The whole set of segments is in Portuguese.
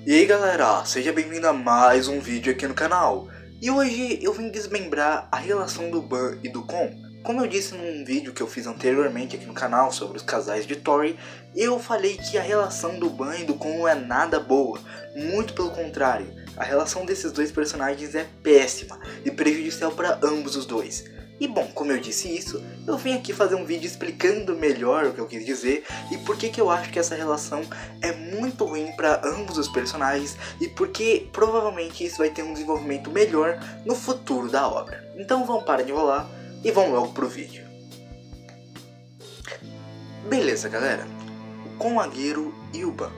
E aí galera, seja bem-vindo a mais um vídeo aqui no canal. E hoje eu vim desmembrar a relação do Ban e do Kon. Como eu disse num vídeo que eu fiz anteriormente aqui no canal sobre os casais de Tori, eu falei que a relação do Ban e do Kon não é nada boa. Muito pelo contrário, a relação desses dois personagens é péssima e prejudicial para ambos os dois. E bom, como eu disse isso, eu vim aqui fazer um vídeo explicando melhor o que eu quis dizer e por que eu acho que essa relação é muito ruim para ambos os personagens e porque provavelmente isso vai ter um desenvolvimento melhor no futuro da obra. Então vamos parar de enrolar e vamos logo pro vídeo. Beleza galera, o Kon Agero e o Ban.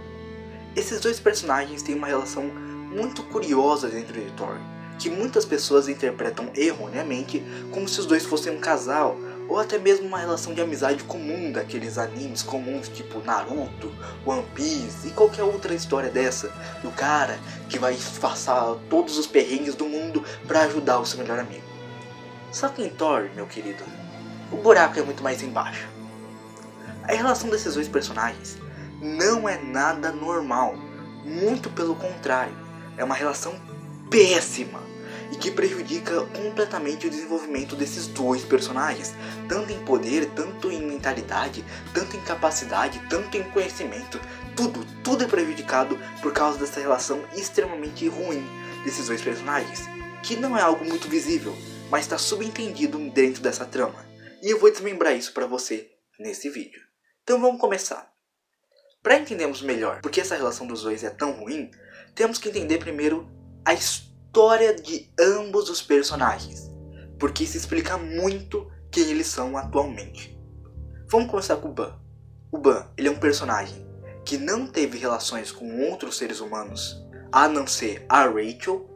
Esses dois personagens têm uma relação muito curiosa dentro de Tori, que muitas pessoas interpretam erroneamente como se os dois fossem um casal, ou até mesmo uma relação de amizade comum daqueles animes comuns tipo Naruto, One Piece e qualquer outra história dessa, do cara que vai passar todos os perrengues do mundo para ajudar o seu melhor amigo. Só que em Tori, meu querido, o buraco é muito mais embaixo. A relação desses dois personagens não é nada normal, muito pelo contrário, é uma relação péssima e que prejudica completamente o desenvolvimento desses dois personagens, tanto em poder, tanto em mentalidade, tanto em capacidade, tanto em conhecimento, tudo é prejudicado por causa dessa relação extremamente ruim desses dois personagens, que não é algo muito visível, mas está subentendido dentro dessa trama, e eu vou desmembrar isso para você nesse vídeo. Então vamos começar. Para entendermos melhor porque essa relação dos dois é tão ruim, temos que entender primeiro a história de ambos os personagens, porque isso explica muito quem eles são atualmente. Vamos começar com o Ban. O Ban, ele é um personagem que não teve relações com outros seres humanos, a não ser a Rachel,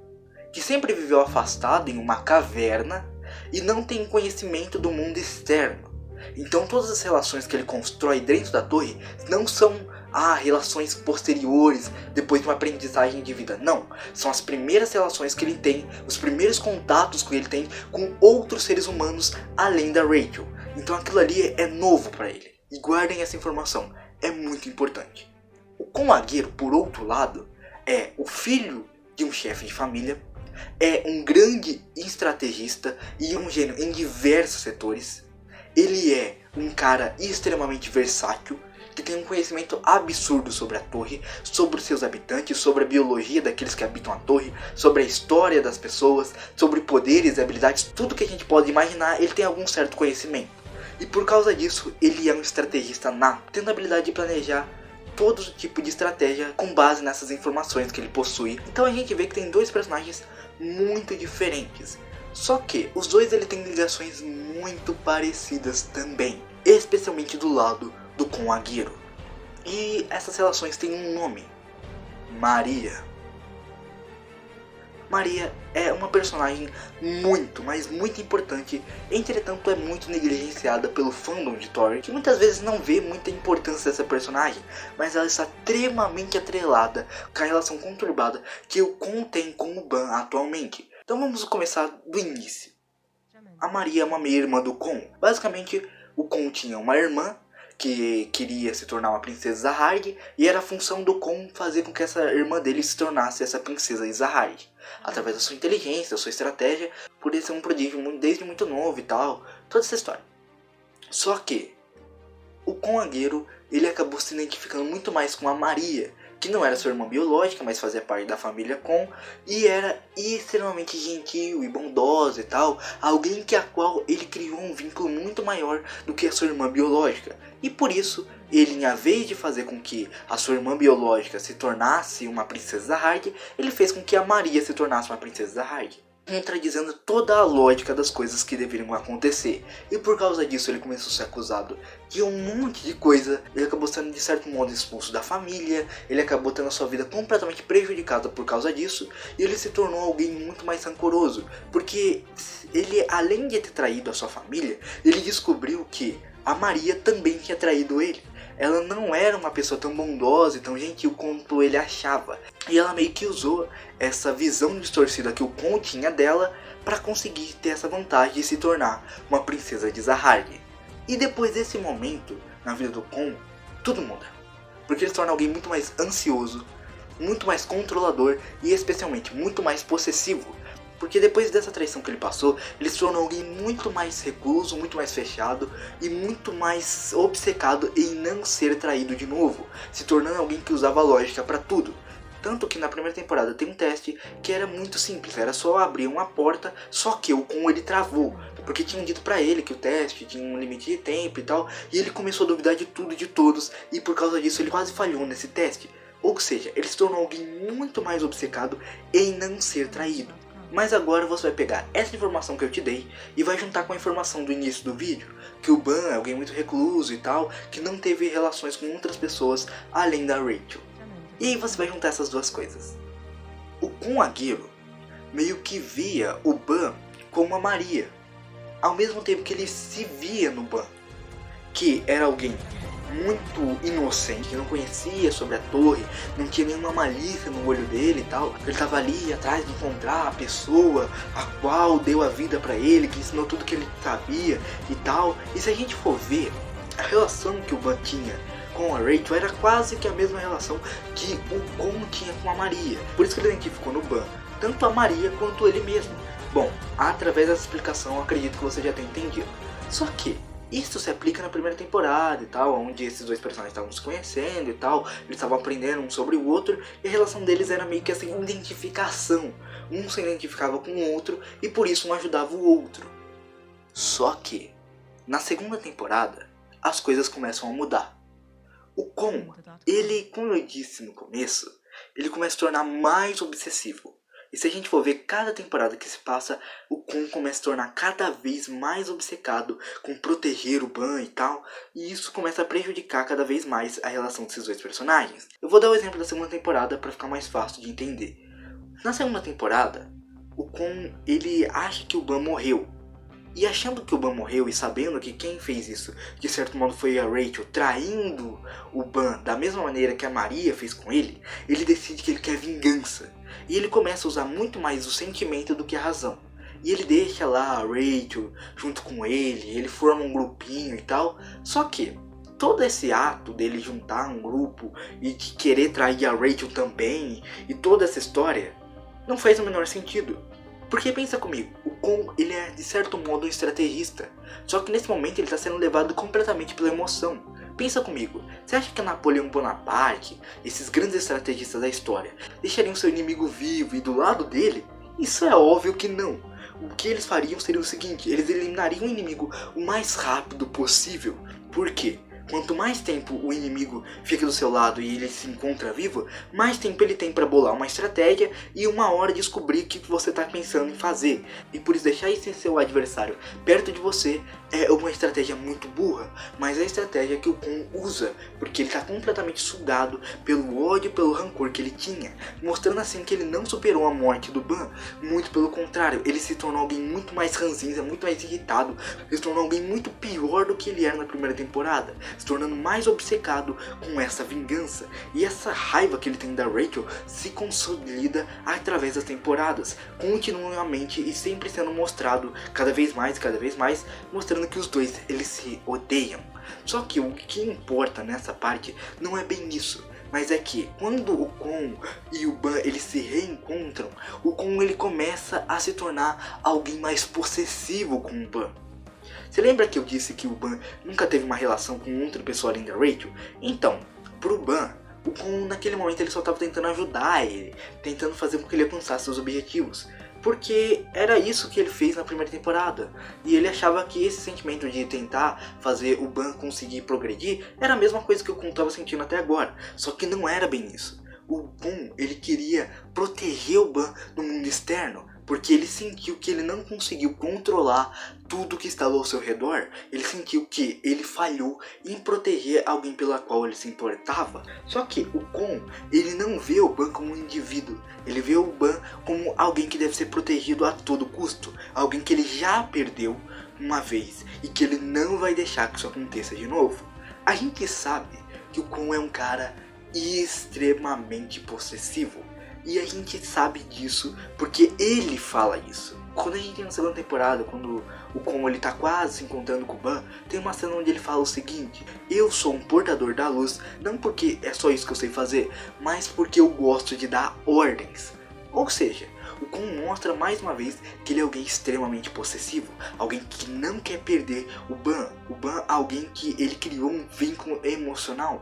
que sempre viveu afastado em uma caverna e não tem conhecimento do mundo externo. Então todas as relações que ele constrói dentro da torre não são relações posteriores, depois de uma aprendizagem de vida. Não, são as primeiras relações que ele tem, os primeiros contatos que ele tem com outros seres humanos além da Rachel. Então aquilo ali é novo para ele. E guardem essa informação, é muito importante. O Kon Agero, por outro lado, é o filho de um chefe de família, é um grande estrategista e um gênio em diversos setores. Ele é um cara extremamente versátil, que tem um conhecimento absurdo sobre a torre, sobre os seus habitantes, sobre a biologia daqueles que habitam a torre, sobre a história das pessoas, sobre poderes e habilidades, tudo que a gente pode imaginar, ele tem algum certo conhecimento. E por causa disso, ele é um estrategista nato, tendo a habilidade de planejar todo tipo de estratégia com base nessas informações que ele possui. Então a gente vê que tem dois personagens muito diferentes. Só que os dois ele tem ligações muito parecidas também, especialmente do lado do Kon Agero. E essas relações têm um nome: Maria. Maria é uma personagem muito, mas muito importante, entretanto é muito negligenciada pelo fandom de Tori, que muitas vezes não vê muita importância dessa personagem, mas ela está extremamente atrelada com a relação conturbada que o Kon tem com o Ban atualmente. Então vamos começar do início. A Maria é uma meia-irmã do Kon. Basicamente, o Kon tinha uma irmã que queria se tornar uma princesa Zahard, e era a função do Kon fazer com que essa irmã dele se tornasse essa princesa Zahard, através da sua inteligência, da sua estratégia, por ele ser um prodígio desde muito novo e tal, toda essa história. Só que o Kon Agero, ele acabou se identificando muito mais com a Maria, que não era sua irmã biológica, mas fazia parte da família Kon, e era extremamente gentil e bondosa e tal, alguém que a qual ele criou um vínculo muito maior do que a sua irmã biológica. E por isso, ele, em vez de fazer com que a sua irmã biológica se tornasse uma princesa Zahard, ele fez com que a Maria se tornasse uma princesa Zahard, contradizendo toda a lógica das coisas que deveriam acontecer. E por causa disso ele começou a ser acusado de um monte de coisa. Ele acabou sendo de certo modo expulso da família, ele acabou tendo a sua vida completamente prejudicada por causa disso, e ele se tornou alguém muito mais rancoroso, porque ele, além de ter traído a sua família, ele descobriu que a Maria também tinha traído ele. Ela não era uma pessoa tão bondosa e tão gentil quanto ele achava. E ela meio que usou essa visão distorcida que o Kon tinha dela para conseguir ter essa vantagem de se tornar uma princesa de Zahard. E depois desse momento, na vida do Kon, tudo muda. Porque ele se torna alguém muito mais ansioso, muito mais controlador e especialmente muito mais possessivo. Porque depois dessa traição que ele passou, ele se tornou alguém muito mais recluso, muito mais fechado e muito mais obcecado em não ser traído de novo, se tornando alguém que usava lógica para tudo. Tanto que na primeira temporada tem um teste que era muito simples, era só abrir uma porta, só que o Kon ele travou, porque tinham dito pra ele que o teste tinha um limite de tempo e tal, e ele começou a duvidar de tudo e de todos, e por causa disso ele quase falhou nesse teste. Ou seja, ele se tornou alguém muito mais obcecado em não ser traído. Mas agora você vai pegar essa informação que eu te dei e vai juntar com a informação do início do vídeo, que o Ban é alguém muito recluso e tal, que não teve relações com outras pessoas além da Rachel. E aí você vai juntar essas duas coisas. O Kon Agero meio que via o Ban como a Maria, ao mesmo tempo que ele se via no Ban, que era alguém muito inocente, que não conhecia sobre a torre, não tinha nenhuma malícia no olho dele e tal. Ele estava ali atrás de encontrar a pessoa a qual deu a vida pra ele, que ensinou tudo que ele sabia e tal. E se a gente for ver, a relação que o Ban tinha com a Rachel era quase que a mesma relação que o Kon tinha com a Maria. Por isso que ele identificou no Ban tanto a Maria quanto ele mesmo. Bom, através dessa explicação eu acredito que você já tenha entendido. Só que isso se aplica na primeira temporada e tal, onde esses dois personagens estavam se conhecendo e tal, eles estavam aprendendo um sobre o outro, e a relação deles era meio que essa identificação. Um se identificava com o outro e por isso um ajudava o outro. Só que, na segunda temporada, as coisas começam a mudar. O Kon, ele, como eu disse no começo, ele começa a se tornar mais obsessivo. E se a gente for ver cada temporada que se passa, o Kon começa a se tornar cada vez mais obcecado com proteger o Ban e tal. E isso começa a prejudicar cada vez mais a relação desses dois personagens. Eu vou dar o exemplo da segunda temporada para ficar mais fácil de entender. Na segunda temporada, o Kon ele acha que o Ban morreu. E achando que o Ban morreu e sabendo que quem fez isso de certo modo foi a Rachel, traindo o Ban da mesma maneira que a Maria fez com ele decide que ele quer vingança. E ele começa a usar muito mais o sentimento do que a razão. E ele deixa lá a Rachel junto com ele forma um grupinho e tal. Só que todo esse ato dele juntar um grupo e de querer trair a Rachel também, e toda essa história, não faz o menor sentido. Porque pensa comigo, o Kon ele é de certo modo um estrategista, só que nesse momento ele está sendo levado completamente pela emoção. Pensa comigo, você acha que Napoleão Bonaparte, esses grandes estrategistas da história, deixariam seu inimigo vivo e do lado dele? Isso é óbvio que não. O que eles fariam seria o seguinte, eles eliminariam o inimigo o mais rápido possível. Por quê? Quanto mais tempo o inimigo fica do seu lado e ele se encontra vivo, mais tempo ele tem para bolar uma estratégia e uma hora descobrir o que você está pensando em fazer. E por isso deixar esse seu adversário perto de você é uma estratégia muito burra, mas é a estratégia que o Kon usa, porque ele está completamente sugado pelo ódio e pelo rancor que ele tinha, mostrando assim que ele não superou a morte do Ban, muito pelo contrário, ele se tornou alguém muito mais ranzinza, muito mais irritado, ele se tornou alguém muito pior do que ele era na primeira temporada, se tornando mais obcecado com essa vingança, e essa raiva que ele tem da Rachel se consolida através das temporadas, continuamente e sempre sendo mostrado cada vez mais, mostrando que os dois eles se odeiam. Só que o que importa nessa parte não é bem isso, mas é que quando o Kon e o Ban eles se reencontram, o Kon ele começa a se tornar alguém mais possessivo com o Ban. Você lembra que eu disse que o Ban nunca teve uma relação com outra pessoa além da Rachel? Então, pro Ban, o Kon naquele momento ele só estava tentando ajudar ele, tentando fazer com que ele alcançasse seus objetivos. Porque era isso que ele fez na primeira temporada. E ele achava que esse sentimento de tentar fazer o Ban conseguir progredir era a mesma coisa que o Kon estava sentindo até agora. Só que não era bem isso. O Kon ele queria proteger o Ban do mundo externo, porque ele sentiu que ele não conseguiu controlar tudo que estava ao seu redor. Ele sentiu que ele falhou em proteger alguém pela qual ele se importava. Só que o Kon, ele não vê o Ban como um indivíduo. Ele vê o Ban como alguém que deve ser protegido a todo custo. Alguém que ele já perdeu uma vez e que ele não vai deixar que isso aconteça de novo. A gente sabe que o Kon é um cara extremamente possessivo. E a gente sabe disso porque ele fala isso. Quando a gente tem na segunda temporada, quando o Kon ele tá quase se encontrando com o Ban, tem uma cena onde ele fala o seguinte: eu sou um portador da luz, não porque é só isso que eu sei fazer, mas porque eu gosto de dar ordens. Ou seja, o Kon mostra mais uma vez que ele é alguém extremamente possessivo, alguém que não quer perder o Ban. O Ban é alguém que ele criou um vínculo emocional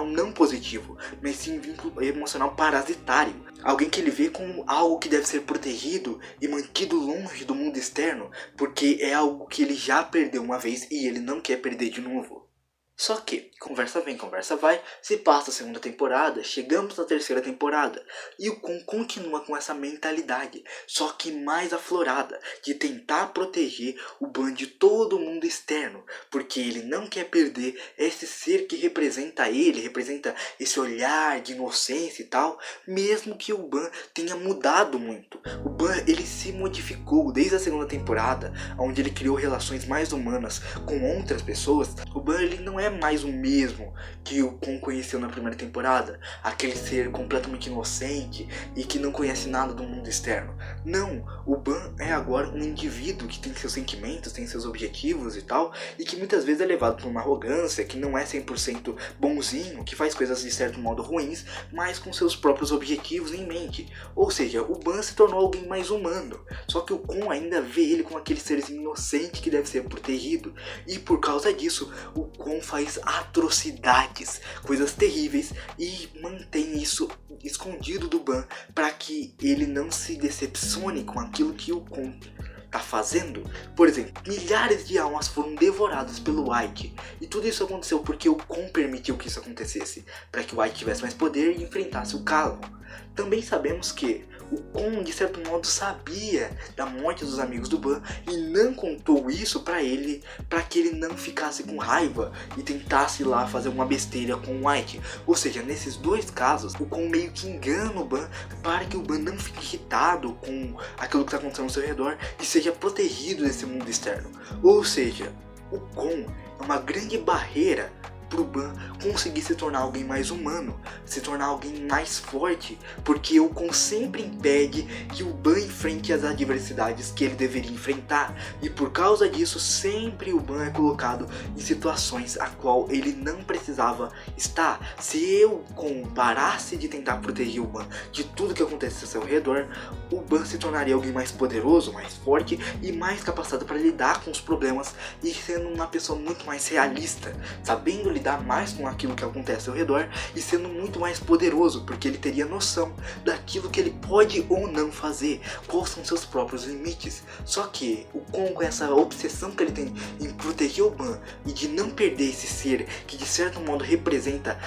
não positivo, mas sim um vínculo emocional parasitário. Alguém que ele vê como algo que deve ser protegido e mantido longe do mundo externo, porque é algo que ele já perdeu uma vez e ele não quer perder de novo. Só que, conversa vem, conversa vai, se passa a segunda temporada, chegamos na terceira temporada, e o Kon continua com essa mentalidade, só que mais aflorada, de tentar proteger o Ban de todo o mundo externo, porque ele não quer perder esse ser que representa ele, representa esse olhar de inocência e tal, mesmo que o Ban tenha mudado muito. O Ban, ele se modificou desde a segunda temporada, onde ele criou relações mais humanas com outras pessoas. O Ban, ele não é mais o mesmo que o Kon conheceu na primeira temporada, aquele ser completamente inocente e que não conhece nada do mundo externo. Não, o Ban é agora um indivíduo que tem seus sentimentos, tem seus objetivos e tal, e que muitas vezes é levado por uma arrogância, que não é 100% bonzinho, que faz coisas de certo modo ruins, mas com seus próprios objetivos em mente. Ou seja, o Ban se tornou alguém mais humano, só que o Kon ainda vê ele como aquele serzinho inocente que deve ser protegido, e por causa disso, o Kon faz atrocidades, coisas terríveis, e mantém isso escondido do Ban para que ele não se decepcione com aquilo que o Kon tá fazendo. Por exemplo, milhares de almas foram devoradas pelo White, e tudo isso aconteceu porque o Kon permitiu que isso acontecesse, para que o White tivesse mais poder e enfrentasse o Callum. Também sabemos que o Kon, de certo modo, sabia da morte dos amigos do Ban e não contou isso pra ele, para que ele não ficasse com raiva e tentasse lá fazer uma besteira com o White. Ou seja, nesses dois casos, o Kon meio que engana o Ban para que o Ban não fique irritado com aquilo que está acontecendo ao seu redor e seja protegido desse mundo externo. Ou seja, o Kon é uma grande barreira pro Ban conseguir se tornar alguém mais humano, se tornar alguém mais forte, porque o Kon sempre impede que o Ban enfrente as adversidades que ele deveria enfrentar, e por causa disso sempre o Ban é colocado em situações a qual ele não precisava estar. Se o Kon parasse de tentar proteger o Ban de tudo que acontece ao seu redor, o Ban se tornaria alguém mais poderoso, mais forte e mais capacitado para lidar com os problemas, e sendo uma pessoa muito mais realista, sabendo lidar mais com aquilo que acontece ao redor e sendo muito mais poderoso, porque ele teria noção daquilo que ele pode ou não fazer, quais são seus próprios limites. Só que o Kon, com essa obsessão que ele tem em proteger o Ban e de não perder esse ser que de certo modo representa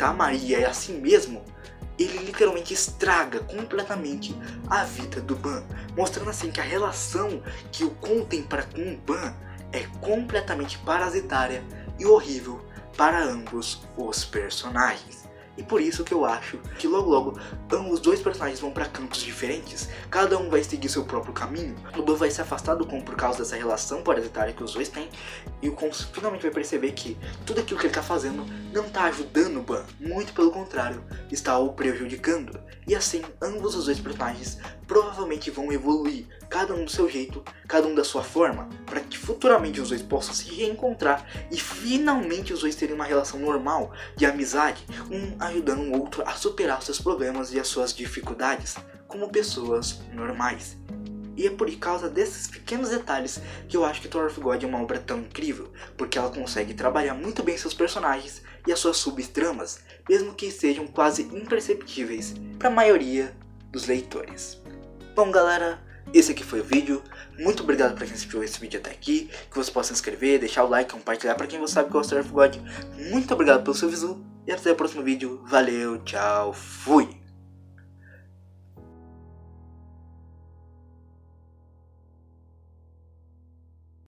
a Maria e a si mesmo, ele literalmente estraga completamente a vida do Ban, mostrando assim que a relação que o Kon tem para com o Ban é completamente parasitária e horrível para ambos os personagens. E por isso que eu acho que logo os dois personagens vão para campos diferentes, cada um vai seguir seu próprio caminho. O Ban vai se afastar do Kon por causa dessa relação parasitária que os dois têm, e o Kon finalmente vai perceber que tudo aquilo que ele está fazendo não está ajudando o Ban, muito pelo contrário, está o prejudicando. E assim, ambos os dois personagens provavelmente vão evoluir, cada um do seu jeito, cada um da sua forma, para que futuramente os dois possam se reencontrar e finalmente os dois terem uma relação normal de amizade, um ajudando o outro a superar os seus problemas e as suas dificuldades, como pessoas normais. E é por causa desses pequenos detalhes que eu acho que Tower of God é uma obra tão incrível, porque ela consegue trabalhar muito bem seus personagens e as suas subtramas, mesmo que sejam quase imperceptíveis para a maioria dos leitores. Bom galera, esse aqui foi o vídeo, muito obrigado para quem assistiu esse vídeo até aqui, que você possa se inscrever, deixar o like, compartilhar para quem você sabe que gosta de Tower of God. Muito obrigado pelo seu visu e até o próximo vídeo, valeu, tchau, fui!